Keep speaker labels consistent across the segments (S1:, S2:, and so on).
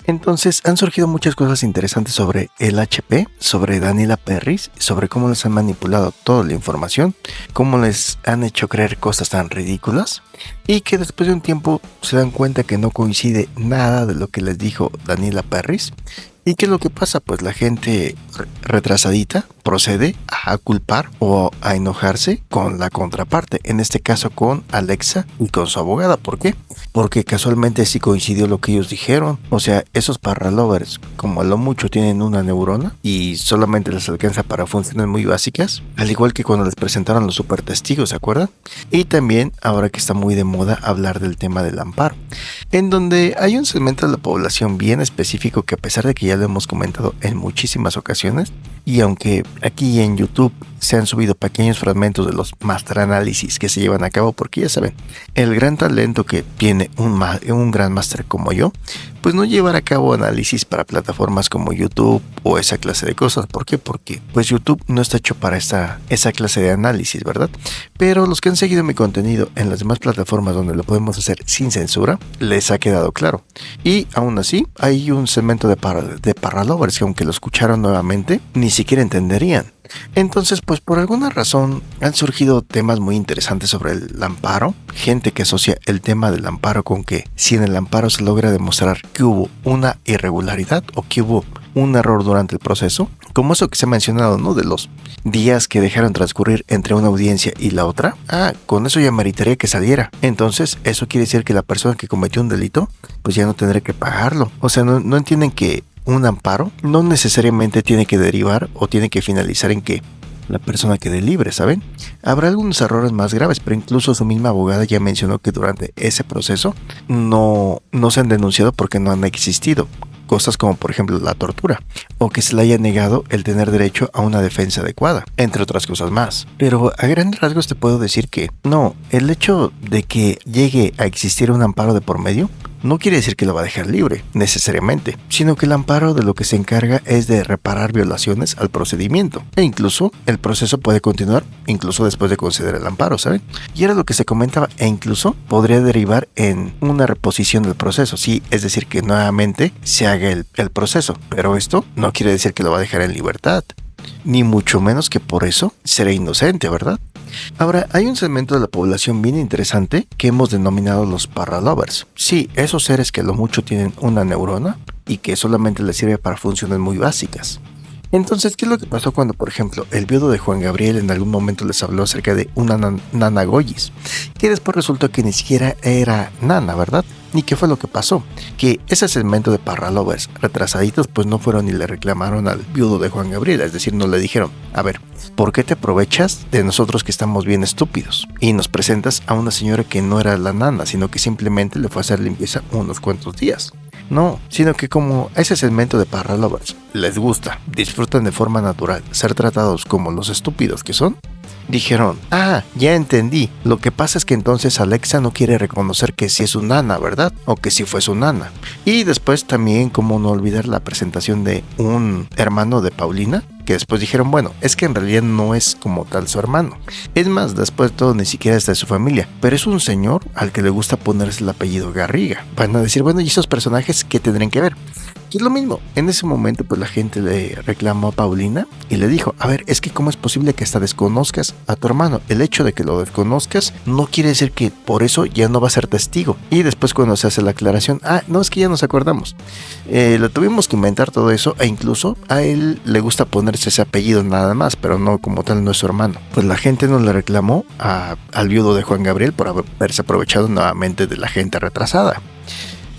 S1: Entonces han surgido muchas cosas interesantes sobre el HP, sobre Daniela Perris, sobre cómo les han manipulado toda la información, cómo les han hecho creer cosas tan ridículas y que después de un tiempo se dan cuenta que no coincide nada de lo que les dijo Daniela Perris. ¿Y qué es lo que pasa? Pues la gente retrasadita procede a culpar o a enojarse con la contraparte, en este caso con Alexa y con su abogada. ¿Por qué? Porque casualmente sí coincidió lo que ellos dijeron. O sea, esos parralovers, como a lo mucho tienen una neurona y solamente les alcanza para funciones muy básicas, al igual que cuando les presentaron los super testigos, ¿se acuerdan? Y también ahora que está muy de moda hablar del tema del amparo, en donde hay un segmento de la población bien específico que, a pesar de que ya lo hemos comentado en muchísimas ocasiones, y aunque aquí en YouTube se han subido pequeños fragmentos de los master análisis que se llevan a cabo, porque ya saben, el gran talento que tiene un gran máster como yo, pues no llevar a cabo análisis para plataformas como YouTube o esa clase de cosas. ¿Por qué? Porque pues YouTube no está hecho para esa clase de análisis, ¿verdad? Pero los que han seguido mi contenido en las demás plataformas donde lo podemos hacer sin censura, les ha quedado claro. Y aún así, hay un segmento de parralovers que, aunque lo escucharon nuevamente, ni siquiera entenderían. Entonces, pues por alguna razón han surgido temas muy interesantes sobre el amparo, gente que asocia el tema del amparo con que si en el amparo se logra demostrar que hubo una irregularidad o que hubo un error durante el proceso, como eso que se ha mencionado, ¿no? De los días que dejaron transcurrir entre una audiencia y la otra, con eso ya meritaría que saliera. Entonces, eso quiere decir que la persona que cometió un delito, pues ya no tendrá que pagarlo. O sea, no entienden que un amparo no necesariamente tiene que derivar o tiene que finalizar en que la persona quede libre, ¿saben? Habrá algunos errores más graves, pero incluso su misma abogada ya mencionó que durante ese proceso no se han denunciado porque no han existido cosas como, por ejemplo, la tortura, o que se le haya negado el tener derecho a una defensa adecuada, entre otras cosas más. Pero a grandes rasgos te puedo decir que no, el hecho de que llegue a existir un amparo de por medio no quiere decir que lo va a dejar libre, necesariamente, sino que el amparo de lo que se encarga es de reparar violaciones al procedimiento, e incluso el proceso puede continuar, incluso después de conceder el amparo, ¿saben? Y era lo que se comentaba, e incluso podría derivar en una reposición del proceso, sí, es decir, que nuevamente se haga el proceso, pero esto no quiere decir que lo va a dejar en libertad, ni mucho menos que por eso será inocente, ¿verdad? Ahora, hay un segmento de la población bien interesante que hemos denominado los parralovers. Sí, esos seres que a lo mucho tienen una neurona y que solamente les sirve para funciones muy básicas. Entonces, ¿qué es lo que pasó cuando, por ejemplo, el viudo de Juan Gabriel en algún momento les habló acerca de una nana Goyis? Que después resultó que ni siquiera era nana, ¿verdad? ¿Y qué fue lo que pasó? Que ese segmento de parralovers retrasaditos pues no fueron y le reclamaron al viudo de Juan Gabriel, es decir, no le dijeron, a ver, ¿por qué te aprovechas de nosotros que estamos bien estúpidos? Y nos presentas a una señora que no era la nana, sino que simplemente le fue a hacer limpieza unos cuantos días. No, sino que como a ese segmento de parralovers les gusta, disfrutan de forma natural ser tratados como los estúpidos que son, dijeron, ya entendí, lo que pasa es que entonces Alexa no quiere reconocer que sí es su nana, ¿verdad? O que sí fue su nana. Y después también, como no olvidar la presentación de un hermano de Paulina, que después dijeron, bueno, es que en realidad no es como tal su hermano. Es más, después de todo, ni siquiera es de su familia, pero es un señor al que le gusta ponerse el apellido Garriga. Van a decir, bueno, ¿y esos personajes qué tendrían que ver? Que es lo mismo. En ese momento, pues la gente le reclamó a Paulina y le dijo, a ver, es que cómo es posible que hasta desconozcas a tu hermano. El hecho de que lo desconozcas no quiere decir que por eso ya no va a ser testigo. Y después, cuando se hace la aclaración, no, es que ya nos acordamos. Lo tuvimos que inventar todo eso, e incluso a él le gusta ponerse ese apellido nada más, pero no como tal, no es su hermano. Pues la gente no le reclamó al viudo de Juan Gabriel por haberse aprovechado nuevamente de la gente retrasada.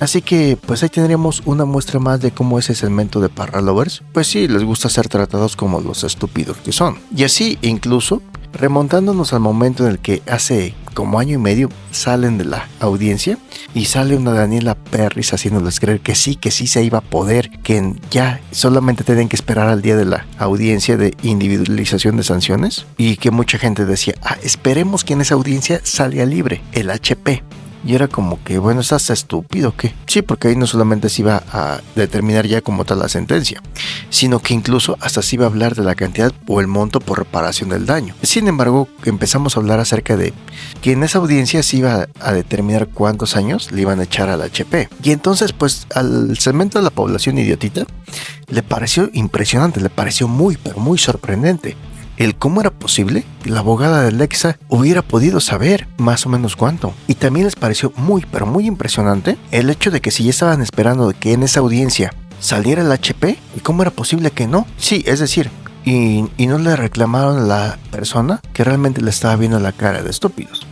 S1: Así que pues ahí tendríamos una muestra más de cómo ese segmento de parralovers, pues sí, les gusta ser tratados como los estúpidos que son. Y así, incluso, remontándonos al momento en el que hace como año y medio salen de la audiencia y sale una Daniela Perris haciéndoles creer que sí se iba a poder, que ya solamente tenían que esperar al día de la audiencia de individualización de sanciones, y que mucha gente decía, esperemos que en esa audiencia salga libre el HP. Y era como que, bueno, ¿estás estúpido o qué? Sí, porque ahí no solamente se iba a determinar ya como tal la sentencia, sino que incluso hasta se iba a hablar de la cantidad o el monto por reparación del daño. Sin embargo, empezamos a hablar acerca de que en esa audiencia se iba a determinar cuántos años le iban a echar al HP. Y entonces, pues, al segmento de la población idiotita le pareció impresionante, le pareció muy, pero muy sorprendente el cómo era posible que la abogada de Alexa hubiera podido saber más o menos cuánto. Y también les pareció muy, pero muy impresionante el hecho de que si ya estaban esperando de que en esa audiencia saliera el HP, ¿y cómo era posible que no? Sí, es decir, y no le reclamaron a la persona que realmente le estaba viendo la cara de estúpidos.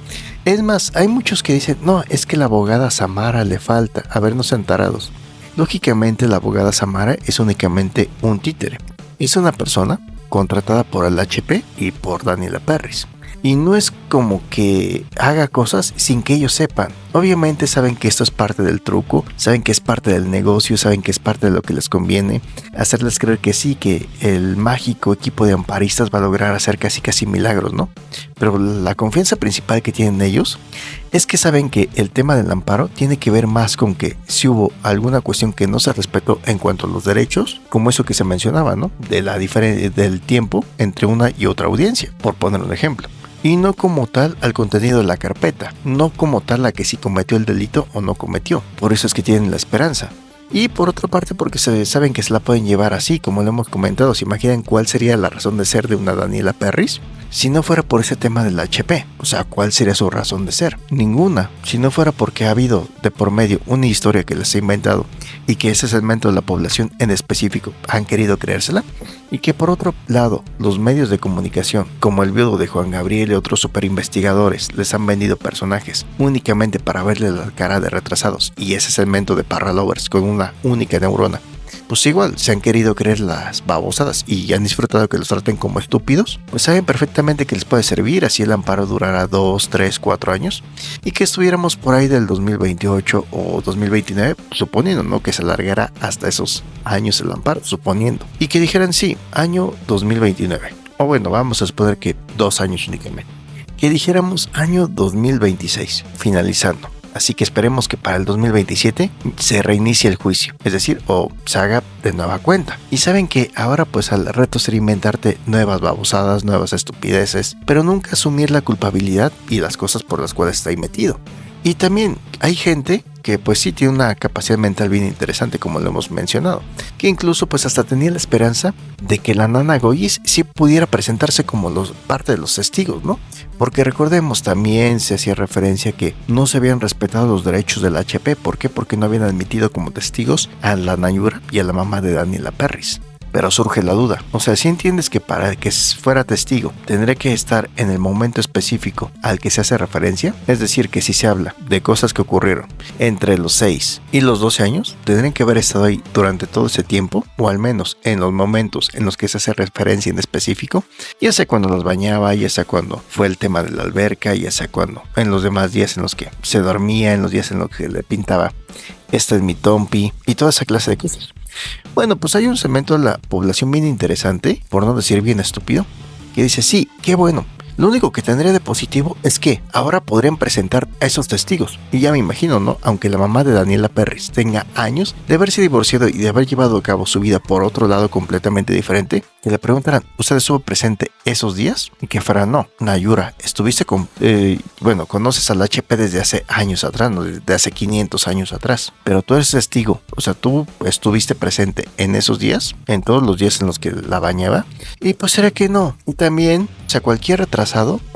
S1: Es más, hay muchos que dicen, no, es que la abogada Samara le falta, a ver, no sean tarados. Lógicamente la abogada Samara es únicamente un títere. Es una persona contratada por el HP y por Daniela Perris. Y no es como que haga cosas sin que ellos sepan. Obviamente saben que esto es parte del truco, saben que es parte del negocio, saben que es parte de lo que les conviene, hacerles creer que sí, que el mágico equipo de amparistas va a lograr hacer casi milagros, ¿no? Pero la confianza principal que tienen ellos es que saben que el tema del amparo tiene que ver más con que si hubo alguna cuestión que no se respetó en cuanto a los derechos, como eso que se mencionaba, ¿no? De la diferencia del tiempo entre una y otra audiencia, por poner un ejemplo. Y no como tal al contenido de la carpeta, no como tal a que si cometió el delito o no cometió. Por eso es que tienen la esperanza. Y por otra parte porque saben que se la pueden llevar así, como lo hemos comentado. ¿Se imaginan cuál sería la razón de ser de una Daniela Perris? Si no fuera por ese tema del HP, o sea, ¿cuál sería su razón de ser? Ninguna. Si no fuera porque ha habido de por medio una historia que les ha inventado y que ese segmento de la población en específico han querido creérsela, y que por otro lado los medios de comunicación como el viudo de Juan Gabriel y otros super investigadores les han vendido personajes únicamente para verle la cara de retrasados y ese segmento de parralovers con una única neurona, pues igual se han querido creer las babosadas y han disfrutado que los traten como estúpidos, pues saben perfectamente que les puede servir así el amparo durará 2, 3, 4 años y que estuviéramos por ahí del 2028 o 2029, suponiendo, ¿no?, que se alargara hasta esos años el amparo, suponiendo, y que dijeran sí, año 2029, o bueno, vamos a suponer que 2 años únicamente, que dijéramos año 2026, finalizando. Así que esperemos que para el 2027 se reinicie el juicio, es decir, o se haga de nueva cuenta. Y saben que ahora pues el reto sería inventarte nuevas babosadas, nuevas estupideces, pero nunca asumir la culpabilidad y las cosas por las cuales está ahí metido. Y también hay gente que pues sí tiene una capacidad mental bien interesante, como lo hemos mencionado, que incluso pues hasta tenía la esperanza de que la Nana Goyis sí pudiera presentarse como parte de los testigos, ¿no? Porque recordemos, también se hacía referencia que no se habían respetado los derechos del HP. ¿Por qué? Porque no habían admitido como testigos a la Nayura y a la mamá de Daniela Perris. Pero surge la duda, o sea, si entiendes que para que fuera testigo tendría que estar en el momento específico al que se hace referencia, es decir, que si se habla de cosas que ocurrieron entre los 6 y los 12 años, tendrían que haber estado ahí durante todo ese tiempo, o al menos en los momentos en los que se hace referencia en específico, ya sea cuando los bañaba, ya sea cuando fue el tema de la alberca, ya sea cuando en los demás días en los que se dormía, en los días en los que le pintaba esta es mi Tompi y toda esa clase de cosas. Bueno, pues hay un segmento de la población bien interesante, por no decir bien estúpido, que dice, sí, qué bueno. Lo único que tendría de positivo es que ahora podrían presentar a esos testigos. Y ya me imagino, ¿no? Aunque la mamá de Daniela Perris tenga años de haberse divorciado y de haber llevado a cabo su vida por otro lado completamente diferente, que le preguntarán, ¿usted estuvo presente esos días? Y que fuera, no, Nayura, estuviste conoces al HP desde hace años atrás, ¿no? Desde hace 500 años atrás. Pero tú eres testigo, o sea, tú estuviste presente en esos días, en todos los días en los que la bañaba. Y pues será que no. Y también, o sea, cualquier retrasado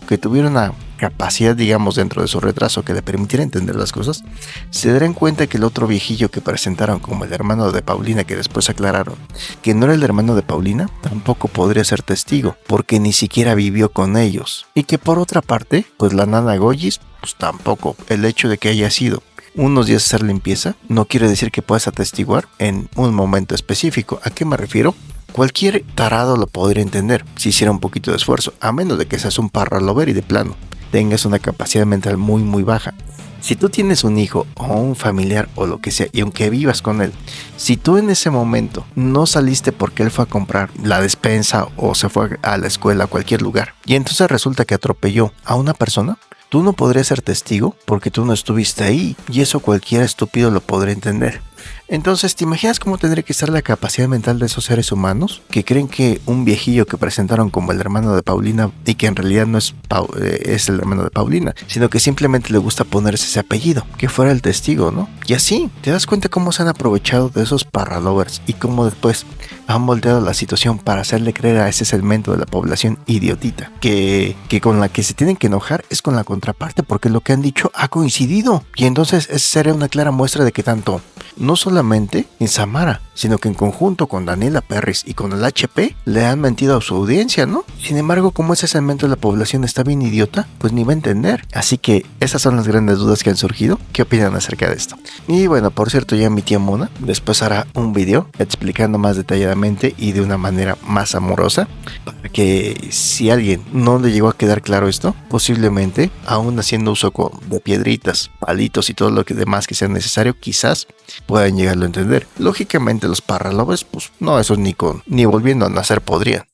S1: que tuviera una capacidad, digamos, dentro de su retraso que le permitiera entender las cosas, se darán cuenta que el otro viejillo que presentaron como el hermano de Paulina, que después aclararon que no era el hermano de Paulina, tampoco podría ser testigo, porque ni siquiera vivió con ellos. Y que por otra parte, pues la Nana Goyis, pues tampoco. El hecho de que haya sido unos días hacer limpieza no quiere decir que puedas atestiguar en un momento específico. ¿A qué me refiero? Cualquier tarado lo podría entender si hiciera un poquito de esfuerzo, a menos de que seas un parralover y de plano tengas una capacidad mental muy baja. Si tú tienes un hijo o un familiar o lo que sea, y aunque vivas con él, si tú en ese momento no saliste porque él fue a comprar la despensa o se fue a la escuela, a cualquier lugar, y entonces resulta que atropelló a una persona, tú no podrías ser testigo porque tú no estuviste ahí, y eso cualquier estúpido lo podría entender. Entonces, ¿te imaginas cómo tendría que estar la capacidad mental de esos seres humanos que creen que un viejillo que presentaron como el hermano de Paulina y que en realidad no es, es el hermano de Paulina, sino que simplemente le gusta ponerse ese apellido, que fuera el testigo, ¿no? Y así, ¿te das cuenta cómo se han aprovechado de esos parralovers y cómo después han volteado la situación para hacerle creer a ese segmento de la población idiotita que con la que se tienen que enojar es con la contraparte porque lo que han dicho ha coincidido? Y entonces esa sería una clara muestra de que tanto no solamente en Samara, sino que en conjunto con Daniela Perris y con el HP le han mentido a su audiencia, ¿no? Sin embargo, como ese segmento de la población está bien idiota, pues ni va a entender. Así que esas son las grandes dudas que han surgido. ¿Qué opinan acerca de esto? Y bueno, por cierto, ya mi tía Mona después hará un video explicando más detalladamente y de una manera más amorosa para que si alguien no le llegó a quedar claro esto, posiblemente aún haciendo uso de piedritas, palitos y todo lo que demás que sea necesario, quizás puedan llegarlo a entender. Lógicamente los parralovers, pues no, esos ni volviendo a nacer podrían.